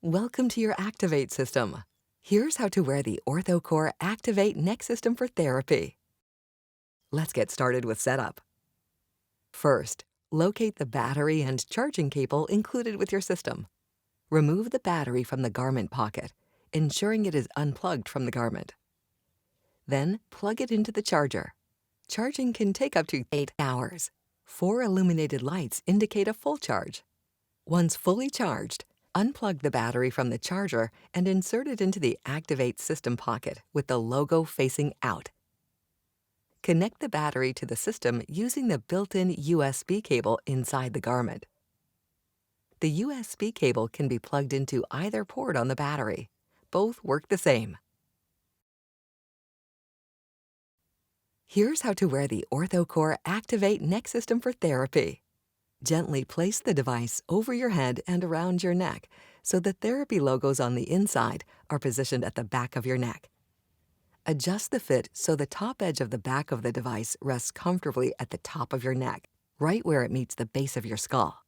Welcome to your Activ8 system. Here's how to wear the OrthoCor Activ8 neck system for therapy. Let's get started with setup. First, locate the battery and charging cable included with your system. Remove the battery from the garment pocket, ensuring it is unplugged from the garment. Then, plug it into the charger. Charging can take up to 8 hours. 4 illuminated lights indicate a full charge. Once fully charged, unplug the battery from the charger and insert it into the Activ8 system pocket with the logo facing out. Connect the battery to the system using the built-in USB cable inside the garment. The USB cable can be plugged into either port on the battery. Both work the same. Here's how to wear the OrthoCor Activ8 neck system for therapy. Gently place the device over your head and around your neck so the therapy logos on the inside are positioned at the back of your neck. Adjust the fit so the top edge of the back of the device rests comfortably at the top of your neck, right where it meets the base of your skull.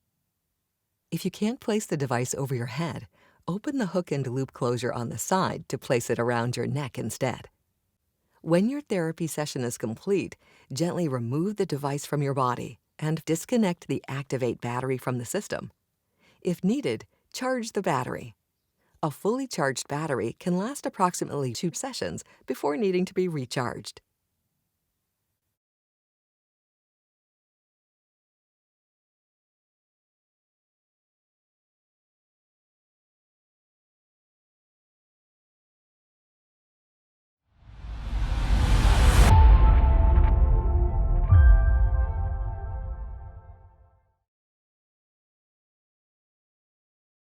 If you can't place the device over your head, open the hook and loop closure on the side to place it around your neck instead. When your therapy session is complete, gently remove the device from your body and disconnect the Activ8 battery from the system. If needed, charge the battery. A fully charged battery can last approximately 2 sessions before needing to be recharged.